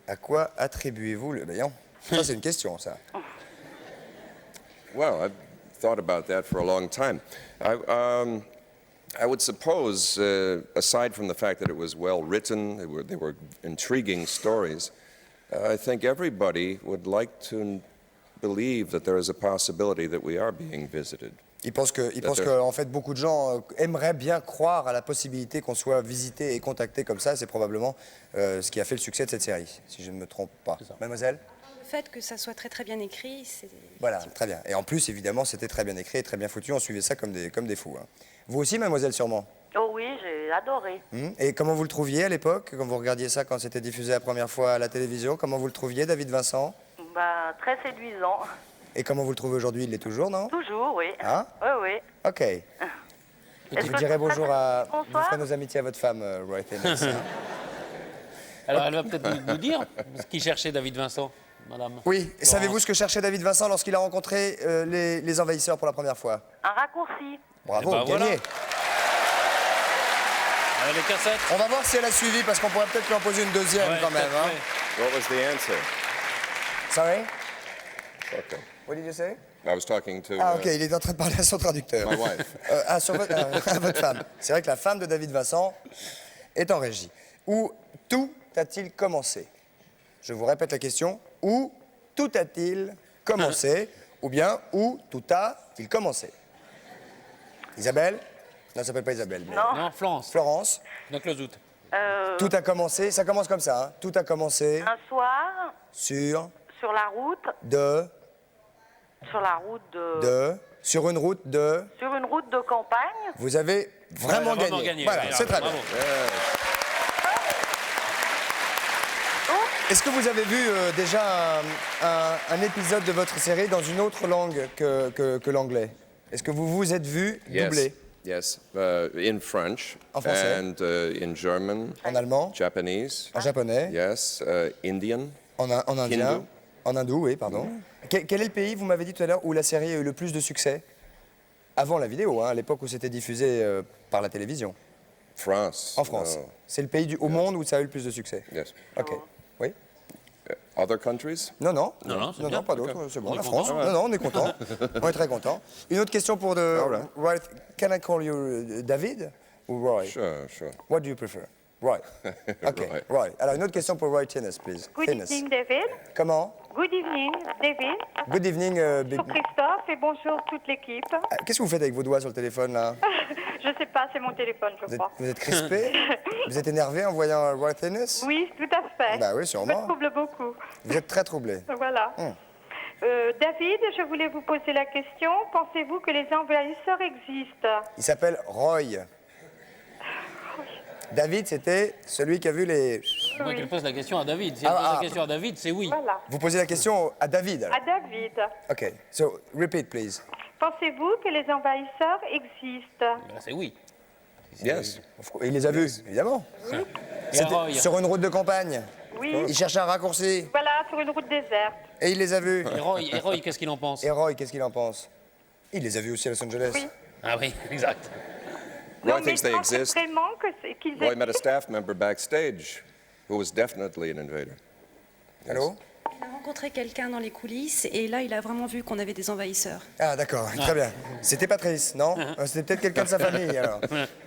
À quoi attribuez-vous le... Ben, non, ça, c'est une question, ça. Well, I've thought about that for a long time. I would suppose, aside from the fact that it was well written, they were intriguing stories, I think everybody would like to believe that there is a possibility that we are being visited. Il pense que, en fait, beaucoup de gens aimeraient bien croire à la possibilité qu'on soit visité et contacté comme ça. C'est probablement ce qui a fait le succès de cette série, si je ne me trompe pas. Mademoiselle? Le fait que ça soit très très bien écrit, c'est... Voilà, très bien. Et en plus, évidemment, c'était très bien écrit et très bien foutu. On suivait ça comme des fous. Hein. Vous aussi, mademoiselle, sûrement? Oh oui, j'ai adoré. Et comment vous le trouviez à l'époque, quand vous regardiez ça, quand c'était diffusé la première fois à la télévision? Comment vous le trouviez, David Vincent? Bah, très séduisant. Et comment vous le trouvez aujourd'hui? Il l'est toujours, non? Toujours, oui. Hein? Oui, oui. Ok. Est-ce Vous que direz je bonjour à... Vous Bonsoir. ferez nos amitiés à votre femme, Roy Thénus, hein. Alors, elle va peut-être nous dire ce qu'il cherchait David Vincent, madame. Oui, et savez-vous ce que cherchait David Vincent lorsqu'il a rencontré les envahisseurs pour la première fois? Un raccourci. Bravo, Eh ben, gagné. voilà. Allez, les cassettes. On va voir si elle a suivi, parce qu'on pourrait peut-être lui en poser une deuxième Ouais, quand même. Hein. ouais. What was the answer? Sorry? Okay. What did you say? I was talking to Ah ok, il est en train de parler à son traducteur. my wife. À votre femme. C'est vrai que la femme de David Vincent est en régie. Où tout a-t-il commencé? Je vous répète la question. Où tout a-t-il commencé? Ou bien où tout a-t-il commencé? Isabelle? Non, elle s'appelle pas Isabelle. mais- Non. Non, Florence. Florence? Donc le zout. Tout a commencé, ça commence comme ça, hein. Tout a commencé Un soir, sur, sur la route, sur une route de... sur une route de campagne. Vous avez vraiment Ouais, vraiment gagné. gagné, Voilà, ouais, c'est très bien. bravo. Est-ce que vous avez vu déjà un épisode de votre série dans une autre langue que l'anglais? Est-ce que vous vous êtes vu doublé? Yes, in French. En français. And in German. En allemand? Japanese. En japonais? Yes, Indian. En indien? Hindou. En hindou, oui, pardon. Quel est le pays, vous m'avez dit tout à l'heure, où la série a eu le plus de succès? Avant la vidéo, hein, à l'époque où c'était diffusé par la télévision. France. En France. No. C'est le pays au monde où ça a eu le plus de succès. Yes. Ok. Oui? Other countries? Non, non. Non, c'est bien. Pas d'autres. C'est bon, On est la France. content. Non, non, on est content. On est très content. Une autre question pour Roy. Can I call you David ou Roy? Sure, sure. What do you prefer? Roy. OK. Roy. Roy. Alors, une autre question pour Roy Tennis, please. Good Tennis. evening, David. Comment? Good evening, David. Good evening. Bonjour Christophe et bonjour toute l'équipe. Qu'est-ce que vous faites avec vos doigts sur le téléphone, là? Je sais pas, c'est mon téléphone, je Vous êtes, crois. vous êtes crispé? Vous êtes énervé en voyant Roy Tennis? Oui, tout à fait. Bah oui, Je me sûrement. trouble beaucoup. Vous êtes très troublé. Voilà. David, je voulais vous poser la question. Pensez-vous que les envahisseurs existent? Il s'appelle Roy. David, c'était celui qui a vu les... Moi, Oui. qu'elle pose la question à David. Si elle Ah, pose ah. la question à David, c'est oui. Voilà. Vous posez la question à David, alors. À David, OK. So, repeat, please. pensez-vous que les envahisseurs existent? Ben, c'est oui. Yes. Il les a vus, évidemment. Et C'était Roy. sur une route de campagne. Oui. Il cherchait un raccourci Voilà, sur une route déserte. et il les a vus. Et Roy, qu'est-ce qu'il en pense? Et Roy, qu'est-ce qu'il en pense? Il les a vus aussi à Los Angeles. Oui. Ah oui, exact. Roy Non, mais thinks they pensez exist. vraiment qu'ils Roy met a existent? staff member backstage who was definitely an invader. Allô? Il a rencontré quelqu'un dans les coulisses et là, il a vraiment vu qu'on avait des envahisseurs. Ah, d'accord, très bien. C'était Patrice, non? C'était peut-être quelqu'un de sa famille, alors.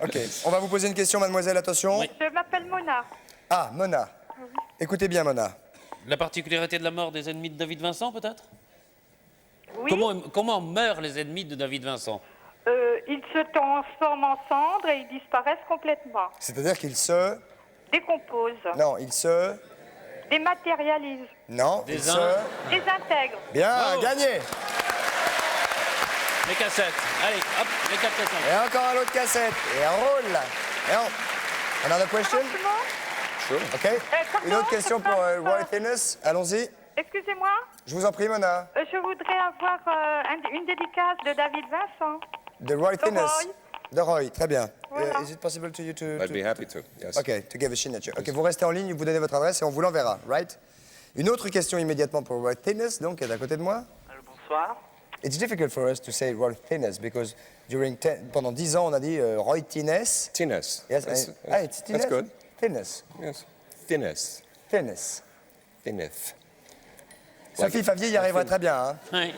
OK. On va vous poser une question, mademoiselle, attention. Oui. Je m'appelle Mona. Ah, Mona. Écoutez bien, Mona. La particularité de la mort des ennemis de David Vincent, peut-être? Oui. Comment meurent les ennemis de David Vincent? Ils se transforment en cendres et ils disparaissent complètement. C'est-à-dire qu'il se... Décomposent. Non, il se... Dématérialisent. Non, il Des se... Désintègrent. Bien, Bravo. gagné. Les cassettes. Allez, hop, les 4 cassettes. Et encore un autre cassette. Et on roule, là. Et on... Another question? Franchement, Sure. OK. pardon, Une autre question pour Roy Tennis. Allons-y. excusez-moi, Je vous en prie, Mona. je voudrais avoir une dédicace de David Vincent. De Roy Tennis. Roy. De Roy, très bien. Voilà. Is it possible to you to... I'd be happy to. Yes. OK, to give a signature. OK, vous restez en ligne, vous donnez votre adresse et on vous l'enverra, right? Une autre question immédiatement pour Roy Tennis, donc, qui est à côté de moi. Bonsoir. It's difficult for us to say Roy Tennis because pendant 10 ans, on a dit Roy Tennis. Tines. Yes, it's Tennis. That's good. Tennis. Yes. Thinnes. Tennis. Thinneth. Sophie Favier y arrivera très bien, hein? Oui.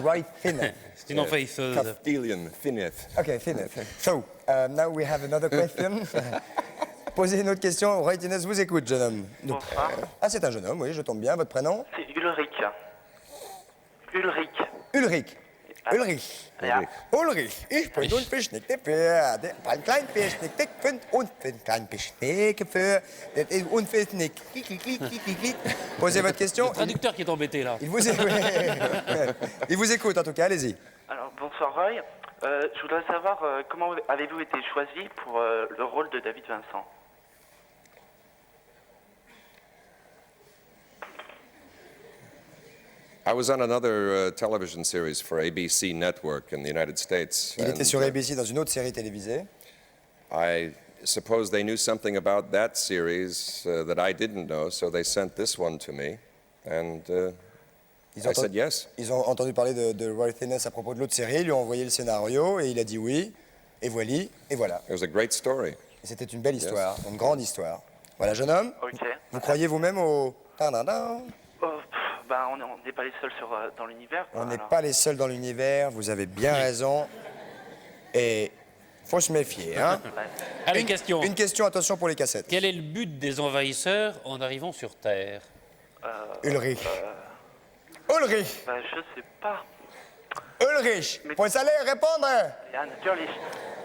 Roy Tennis. C'est une envahisseuse. Castilian. Thinneth. OK, Tennis. So, now we have another question. Posez une autre question. Roy Tennis vous écoute, jeune homme. Bonsoir. Ah, c'est un jeune homme, oui, je tombe bien. Votre prénom? C'est Ulrich. Ulrich. Ulrich. Ulrich. Ja. Ulrich, ich bin unverschnickte für ein klein verschnickte und ein klein verschnicke für den unverschnick. Posez votre question. Traducteur qui est embêté là. Il vous écoute en tout cas, allez-y. Alors, bonsoir Roy. Je voudrais savoir comment avez-vous été choisi pour le rôle de David Vincent? I was on another television series for ABC Network in the United States. Il était and, sur ABC dans une autre série télévisée. I suppose they knew something about that series that I didn't know, so they sent this one to me, and I said yes. Ils ont entendu parler de Roy Tennis à propos de l'autre série, ils lui ont envoyé le scénario et il a dit oui, et voilà. It was a great story. Et c'était une belle histoire, une grande histoire. Voilà, jeune homme, Ok. vous croyez vous-même au... Tadadam. Ben, on n'est pas les seuls dans l'univers. quoi, On n'est alors. pas les seuls dans l'univers, vous avez bien raison. Et faut se méfier, hein? Allez, question. Une question, attention pour les cassettes. Quel est le but des envahisseurs en arrivant sur Terre? Ulrich. Ulrich. Ben, je sais pas. Ulrich. Point salé, répondre. Ja, natürlich.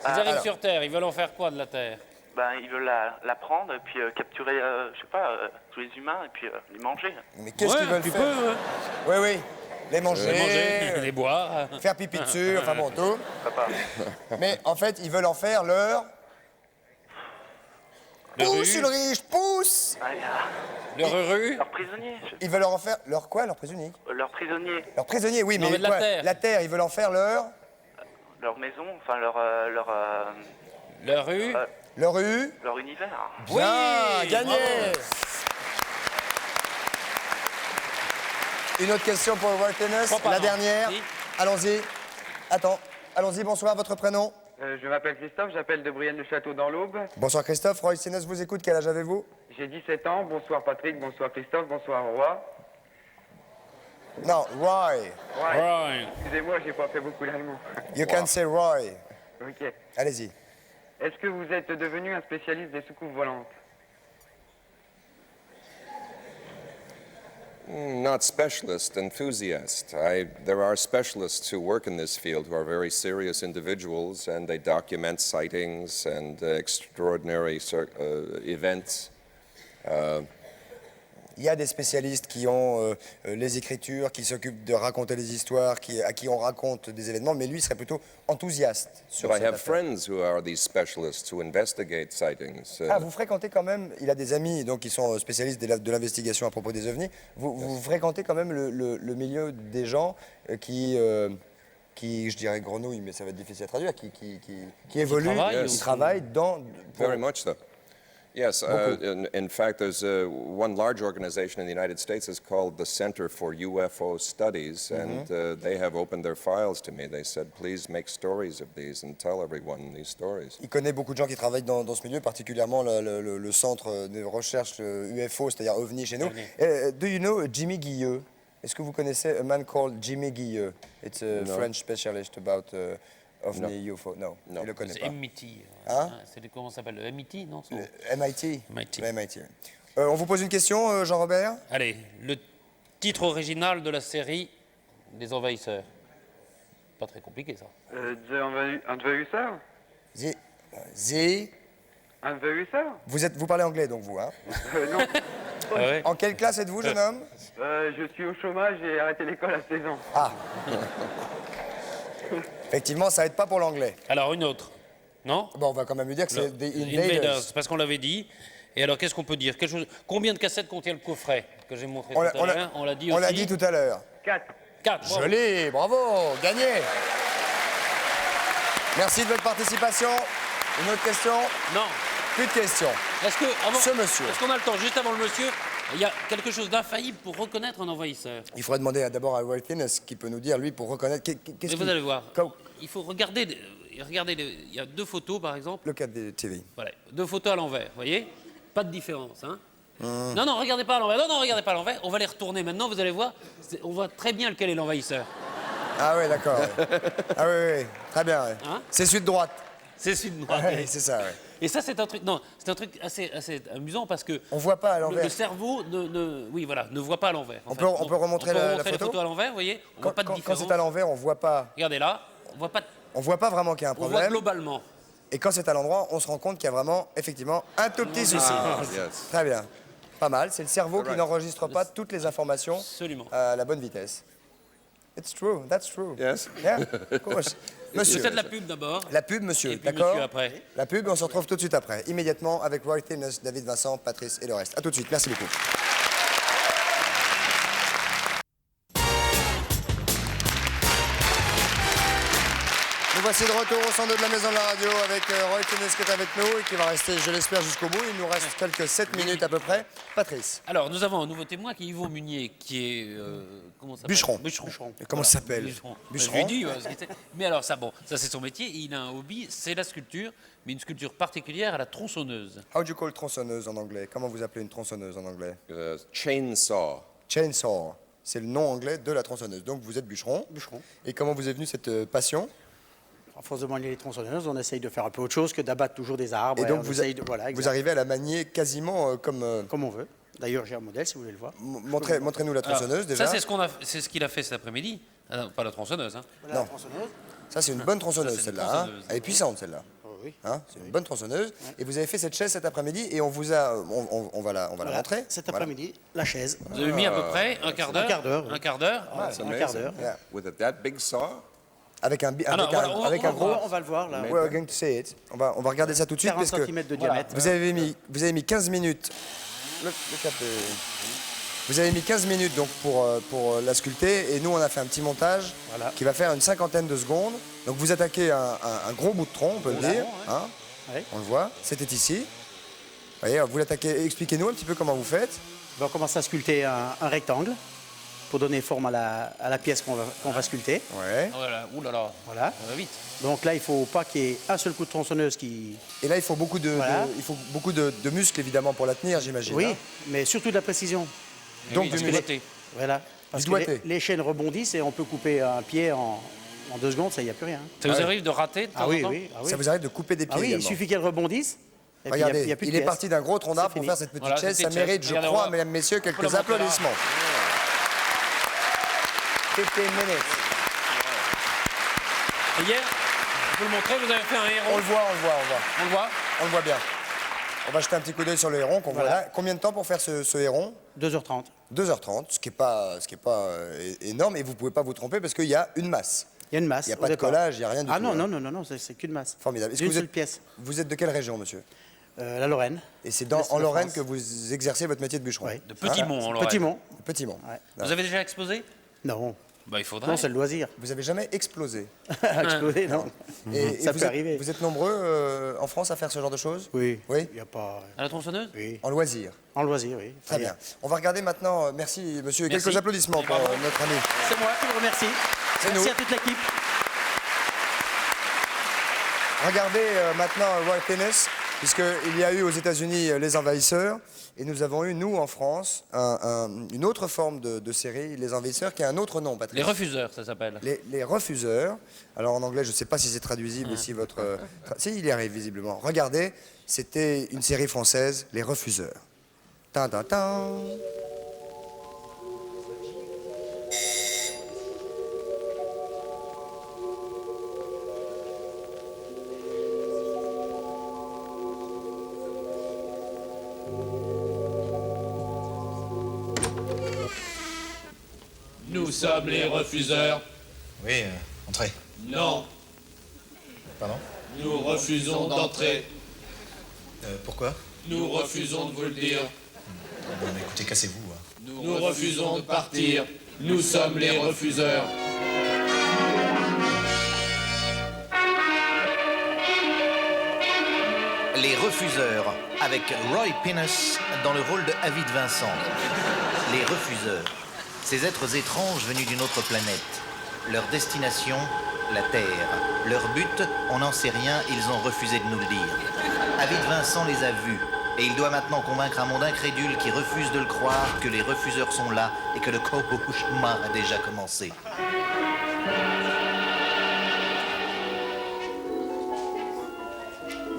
S'ils arrivent alors. sur Terre, ils veulent en faire quoi de la Terre? Ben, ils veulent la prendre et puis capturer, je sais pas, tous les humains et puis les manger. Mais qu'est-ce qu'ils veulent tu faire? peux, Oui, les manger, les boire. faire pipi dessus, enfin bon, tout. Papa. Mais en fait, ils veulent en faire leur... Pousse, Ulrich, pousse! Ah, Le ruru. leurs prisonniers. Ils veulent en faire... Leur quoi, leur prisonnier? Leurs prisonniers, Leur prisonnier, oui, Non, mais mais de la quoi? terre. La terre, ils veulent en faire leur... leur maison, enfin leur Le rue. Leur rue. leur univers. Bien, gagné! Une autre question pour Worthiness, Trois par la an. dernière. Si. Allons-y. Attends, allons-y, bonsoir, votre prénom? Je m'appelle Christophe, j'appelle de Brienne-le-Château dans l'Aube. Bonsoir Christophe, Roy Sinus vous écoute, quel âge avez-vous? J'ai 17 ans. Bonsoir Patrick, bonsoir Christophe, bonsoir Roi. Non, Roy. Right. Excusez-moi, j'ai pas fait beaucoup l'allemand. You can say Roy. Ok. Allez-y. Est-ce que vous êtes devenu un spécialiste des soucoupes volantes? Not specialist, enthusiast. There are specialists who work in this field who are very serious individuals, and they document sightings and extraordinary events. Il y a des spécialistes qui ont les écritures, qui s'occupent de raconter des histoires, à qui on raconte des événements, mais lui serait plutôt enthousiaste sur But I cette have affaire. friends who are these specialists who investigate sightings. Ah, vous fréquentez quand même, il a des amis donc, qui sont spécialistes de l'investigation à propos des ovnis, vous fréquentez quand même le milieu des gens qui, je dirais grenouilles, mais ça va être difficile à traduire, qui évoluent, travaillent qui aussi. travaillent dans... Very much so. Yes, in fact, there's one large organization in the United States is called the Center for UFO Studies, and they have opened their files to me. They said, please make stories of these and tell everyone these stories. Il connaît beaucoup de gens qui travaillent dans ce milieu, particulièrement le centre de recherche UFO, c'est-à-dire OVNI chez nous. Do you know Jimmy Guilleux? Est-ce que vous connaissez a man called Jimmy Guilleux? It's a French specialist about OVNI, UFO. Non, il ne le connaît C'est pas. MIT. Hein? C'est comment ça s'appelle? Le MIT, non? Le MIT. MIT. Le MIT. On vous pose une question, Jean-Robert? Allez, le titre original de la série des envahisseurs. Pas très compliqué, ça. The Envahisseur? The... Envahisseur? Vous parlez anglais, donc vous, hein? Non. Ah ouais. En quelle classe êtes-vous, jeune homme? Je suis au chômage, j'ai arrêté l'école à 16 ans. Ah. Effectivement, ça aide pas pour l'anglais. Alors, une autre. Non? Bon, on va quand même lui dire que c'est des Invaders, invaders. parce qu'on l'avait dit. Et alors, qu'est-ce qu'on peut dire? Quelque chose... Combien de cassettes contient le coffret que j'ai montré On tout l'a- à on l'a- l'heure? On l'a dit On aussi. l'a dit tout à l'heure. 4. 4. Joli, bravo, gagné. Merci de votre participation. Une autre question? Non. Plus de questions. Est-ce que, avant, Ce monsieur. Est-ce qu'on a le temps? Juste avant le monsieur, il y a quelque chose d'infaillible pour reconnaître un envahisseur. Il faudrait demander d'abord à Worthiness ce qu'il peut nous dire, lui, pour reconnaître... Mais Qu'est-ce vous allez voir. Quand- Il faut regarder. Il y a deux photos, par exemple. Le cas des TV. Voilà, deux photos à l'envers, vous voyez? Pas de différence, hein? Non, non, regardez pas à l'envers. Non, regardez pas à l'envers. On va les retourner maintenant, vous allez voir. On voit très bien lequel est l'envahisseur. Ah oui, d'accord. Ouais. Ah oui, oui, très bien. Ouais. Hein? C'est celui de droite. C'est celui de droite. Ouais, c'est ça, ouais. Et ça, c'est un truc. Non, c'est un truc assez amusant parce que. On voit pas à Le l'envers. cerveau ne voit pas à l'envers. En On fait. peut remontrer la les photo photos à l'envers, vous voyez? On voit pas de Quand différence. c'est à l'envers, on voit pas... Regardez là, on voit pas vraiment qu'il y a un on voit problème. globalement. Et quand c'est à l'endroit, on se rend compte qu'il y a vraiment, effectivement, un tout petit souci. Yes. Très bien. Pas mal. C'est le cerveau qui Correct. n'enregistre pas toutes les informations Absolument. à la bonne vitesse. It's true. That's true. Yes. Yeah, of course. Monsieur. Peut-être la pub d'abord. La pub, monsieur. Et puis D'accord. monsieur après. La pub, on se retrouve tout de suite après. Immédiatement avec Roy Thinnes, David Vincent, Patrice et le reste. À tout de suite. Merci beaucoup. Nous voici de retour au centre de la maison de la radio avec Roy Thinnes qui est avec nous et qui va rester, je l'espère, jusqu'au bout. Il nous reste quelques 7 minutes à peu près. Patrice. Alors, nous avons un nouveau témoin qui est Yvon Munier, qui est. Comment ça s'appelle? Bûcheron. Bûcheron. Et comment ça s'appelle? Bûcheron. Bûcheron. Je lui dis, parce qu'il était- mais alors, ça, bon, ça c'est son métier. Et il a un hobby, c'est la sculpture, mais une sculpture particulière à la tronçonneuse. How do you call tronçonneuse en anglais? Comment vous appelez une tronçonneuse en anglais? Chainsaw. Chainsaw. C'est le nom anglais de la tronçonneuse. Donc vous êtes bûcheron. Bûcheron. Et comment vous est venue cette passion? À force de manier les tronçonneuses, on essaye de faire un peu autre chose que d'abattre toujours des arbres. Et donc on vous, essaye de- voilà, vous exact. arrivez à la manier quasiment comme... Comme on veut. D'ailleurs, j'ai un modèle si vous voulez le voir. Montrez-nous la tronçonneuse Alors, déjà. Ça, c'est ce qu'il a fait cet après-midi. Ah non, pas la tronçonneuse, hein. Voilà Non. la tronçonneuse. Ça c'est une bonne Ça, tronçonneuse c'est une celle-là. Hein. tronçonneuse. Elle est puissante celle-là. Oui, oui. Hein, c'est une bonne tronçonneuse. Et vous avez fait cette chaise cet après-midi et on vous a, on va la Voilà, montrer. cet Voilà. après-midi, la chaise. Vous avez mis à peu près un quart d'heure. Un quart d'heure. Un quart d'heure. That's un amazing. quart d'heure. Yeah. With that big saw? Avec un, Alors, voilà, avec un gros. On va le voir là. We're going to see it. On va regarder ça tout de suite 40 parce que cm de diamètre. vous avez mis 15 minutes. Vous avez mis 15 minutes donc pour la sculpter et nous on a fait un petit montage Voilà. qui va faire une cinquantaine de secondes. Donc vous attaquez un gros bout de tronc, on peut le dire. Hein, Ouais. on le voit, c'était ici. Vous voyez, vous l'attaquez, expliquez-nous un petit peu comment vous faites. On va commencer à sculpter un rectangle pour donner forme à la pièce qu'on va sculpter. Ouais. Voilà. Ouh là là. Voilà. Ça va vite. Donc là, il ne faut pas qu'il y ait un seul coup de tronçonneuse qui... Et là il faut beaucoup Voilà. de muscles évidemment pour la tenir, j'imagine. Oui, hein. mais surtout de la précision. Donc, oui, du du muscle. doigté. Voilà. Parce que doigté. les chaînes rebondissent et on peut couper un pied en 2 secondes, ça, il n'y a plus rien. Ça vous arrive de rater de temps Ah oui, en temps? oui. Ah oui. Ça vous arrive de couper des pieds Ah oui, il également. suffit qu'elle rebondisse. Et puis, Regardez, il y a plus de il est pièces. parti d'un gros tronc d'arbre C'est pour fini. faire cette petite Voilà, chaise. cette Ça petite mérite, chaise. je Regardez, crois, on va- mesdames, messieurs, on la quelques montrera. applaudissements. 15 minutes. Et hier, je peux le montrer, vous avez fait un héron. On le voit. On le voit. On le voit bien. On va jeter un petit coup d'œil sur le héron qu'on voit Voilà. là. Combien de temps pour faire ce héron? 2h30. 2h30, ce qui est pas énorme. Et vous pouvez pas vous tromper parce qu'il y a une masse. Il y a une masse. Il n'y a au pas de départ. collage, il n'y a rien du Ah tout. non, hein. non, c'est qu'une masse. Formidable. Est-ce que Une vous seule êtes, pièce. vous êtes de quelle région, monsieur? La Lorraine. Et c'est L'Est en de Lorraine France. que vous exercez votre métier de bûcheron. Oui. De Petit-Mont, en Lorraine. Petit-Mont. Petit-Mont. Ouais. Vous avez déjà exposé? Non. Bah, il faudrait. Non, c'est le loisir. Vous avez jamais explosé. Exploser, non. Et Ça vous peut êtes, arriver. Vous êtes nombreux en France à faire ce genre de choses? Oui. Oui. Il n'y a pas... À la tronçonneuse? Oui. En loisir. En loisir, oui. Très bien. On va regarder maintenant. Merci, monsieur. Merci. Quelques applaudissements pour Bravo. notre ami. C'est moi qui vous remercie. C'est Merci nous. à toute l'équipe. Regardez maintenant Roy Pennis, puisqu'il y a eu aux États-Unis les envahisseurs, et nous avons eu, nous, en France, une autre forme de série, les envahisseurs, qui a un autre nom, Patrick. Les refuseurs, ça s'appelle. Les refuseurs. Alors en anglais, je ne sais pas si c'est traduisible, si votre... si, il y arrive visiblement. Regardez, c'était une série française, Les refuseurs. Tin, tin, tin. Nous sommes les refuseurs. Oui, entrez. Non, Pardon nous refusons d'entrer. Pourquoi Nous refusons de vous le dire. Bon, mais écoutez, cassez-vous. Hein. Nous refusons de partir. Nous sommes les refuseurs. Les refuseurs, avec Roy Pennis dans le rôle de David Vincent. Les refuseurs, ces êtres étranges venus d'une autre planète. Leur destination, la Terre. Leur but, on n'en sait rien, ils ont refusé de nous le dire. David Vincent les a vus, et il doit maintenant convaincre un monde incrédule qui refuse de le croire que les refuseurs sont là et que le cauchemar a déjà commencé.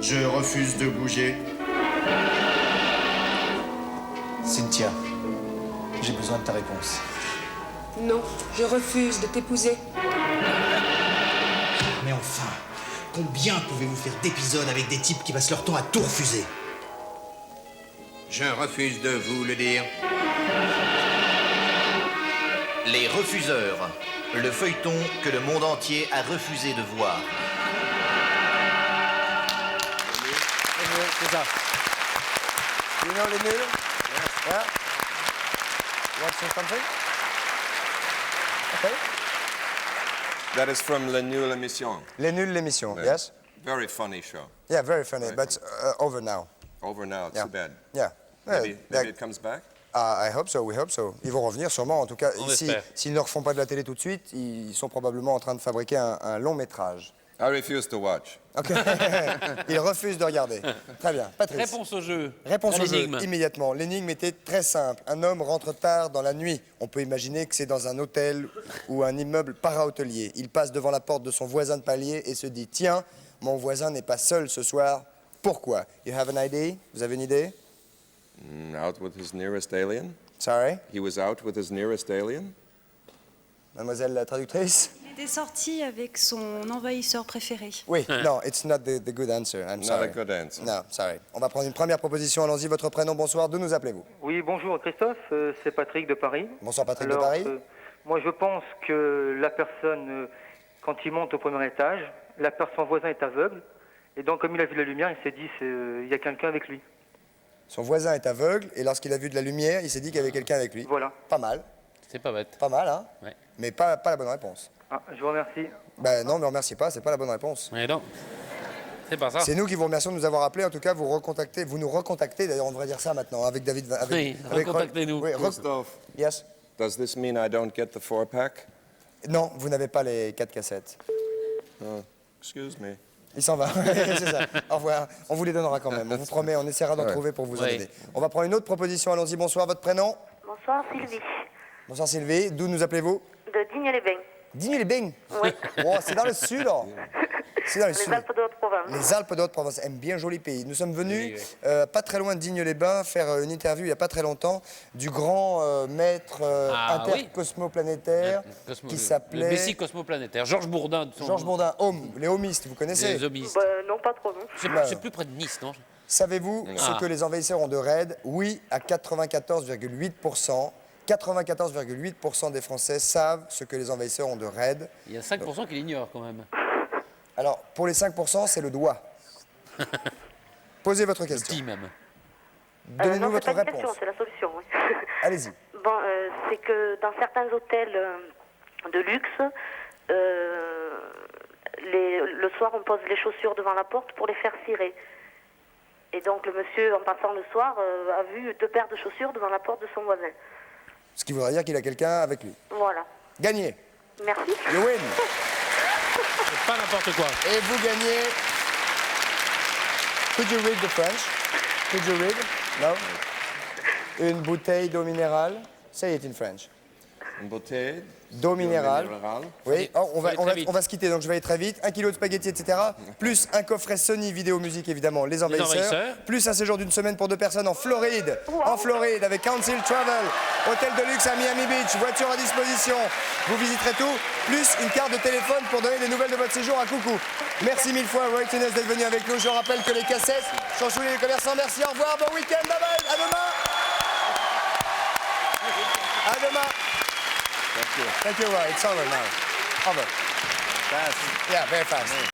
Je refuse de bouger. Cynthia, j'ai besoin de ta réponse. Non, je refuse de t'épouser. Mais enfin, combien pouvez-vous faire d'épisodes avec des types qui passent leur temps à tout refuser? Je refuse de vous le dire. Les refuseurs, le feuilleton que le monde entier a refusé de voir. C'est ça. You know les nuls? Yeah? Want to say something? Okay. That is from Le Nul Émission. Les nuls, l'émission, yes? Very funny show. Yeah, very funny, but over now. Over now, Yeah. too bad. Yeah. Maybe Yeah. it comes back? I hope so, we hope so. Ils vont revenir sûrement, en tout cas. On Si, espère. s'ils ne refont pas de la télé tout de suite, ils sont probablement en train de fabriquer un long métrage. I refuse to watch. Ok. Ils refusent de regarder. Très bien. Patrice. Réponse au jeu. Réponse À au jeu, l'énigme. immédiatement. L'énigme était très simple. Un homme rentre tard dans la nuit. On peut imaginer que c'est dans un hôtel ou un immeuble para-hôtelier. Il passe devant la porte de son voisin de palier et se dit « Tiens, mon voisin n'est pas seul ce soir. Pourquoi ?» You have an idea? Vous avez une idée? Out with his nearest alien? Sorry? He was out with his nearest alien? Mademoiselle la traductrice? était sorti avec son envahisseur préféré. Oui, non, it's not the good answer. I'm Not sorry. a good answer. Non, sorry. On va prendre une première proposition. Allons-y, votre prénom, bonsoir. D'où nous appelez-vous? Oui, bonjour Christophe, c'est Patrick de Paris. Bonsoir Patrick Alors, de Paris. Moi je pense que la personne, quand il monte au premier étage, son voisin est aveugle. Et donc comme il a vu la lumière, il s'est dit il y a quelqu'un avec lui. Son voisin est aveugle et lorsqu'il a vu de la lumière, il s'est dit qu'il y avait quelqu'un avec lui. Voilà. Pas mal. C'est pas bête. Pas mal, hein? Ouais. Mais pas la bonne réponse. Ah, je vous remercie. Ben non, ne remerciez pas, c'est pas la bonne réponse. Mais non. C'est pas ça. C'est nous qui vous remercions de nous avoir appelés. En tout cas, vous nous recontactez. D'ailleurs, on devrait dire ça maintenant avec David. Oui, recontactez-nous. Oui, Christophe, yes. does this mean I don't get the 4-pack? Non, vous n'avez pas les 4 cassettes. Oh, excuse me. Il s'en va. C'est ça. Au revoir. On vous les donnera quand même. On vous promet, on essaiera d'en Ouais. trouver pour vous en Ouais. aider. On va prendre une autre proposition. Allons-y. Bonsoir, votre prénom? Bonsoir Sylvie, Bonsoir Sylvie. D'où nous appelez-vous? de Digne-les-Bains. Digne-les-Bains. Oui. Oh, c'est dans le sud. C'est dans le Les sud. Alpes de Haute-Provence. Les Alpes de Haute-Provence, un bien joli pays. Nous sommes venus, pas très loin de Digne-les-Bains, faire une interview il n'y a pas très longtemps du grand maître Ah, oui. intercosmoplanétaire qui Le s'appelait Messie cosmoplanétaire. Georges Bourdin. Georges Bourdin, les homistes, vous connaissez? Les homistes. Non, pas trop, non. C'est plus près de Nice, non? Savez-vous ce que les envahisseurs ont de raide? Oui, à 94,8%. 94,8% des Français savent ce que les envahisseurs ont de raide. Il y a 5% qui l'ignorent quand même. Alors, pour les 5%, c'est le doigt. Posez votre question. Petit même. Donnez-nous non, votre c'est pas une réponse. question, c'est la solution. Oui. Allez-y. Bon, c'est que dans certains hôtels de luxe, le soir, on pose les chaussures devant la porte pour les faire cirer. Et donc, le monsieur, en passant le soir, a vu 2 paires de chaussures devant la porte de son voisin. Ce qui voudrait dire qu'il a quelqu'un avec lui. Voilà. Gagné. Merci. You win. C'est pas n'importe quoi. Et vous gagnez. Could you read the French? Could you read? No? Une bouteille d'eau minérale. Say it in French. Une bouteille D'eau minérale. Oui, oh, on aller très vite. va se quitter, donc je vais aller très vite. 1 kilo de spaghettis, etc. Plus un coffret Sony vidéo musique, évidemment, les envahisseurs. Plus un séjour d'une semaine pour 2 personnes en Floride. En Floride, avec Council Travel. Hôtel de luxe à Miami Beach. Voiture à disposition. Vous visiterez tout. Plus une carte de téléphone pour donner des nouvelles de votre séjour à Coucou. Merci mille fois, Roy Tenness, d'être venu avec nous. Je rappelle que les cassettes, Chanchouille les commerçants, merci, au revoir, bon week-end, bye bye, à demain. À demain. Thank you, Roy. It's over now. Over. Fast. Yeah, very fast.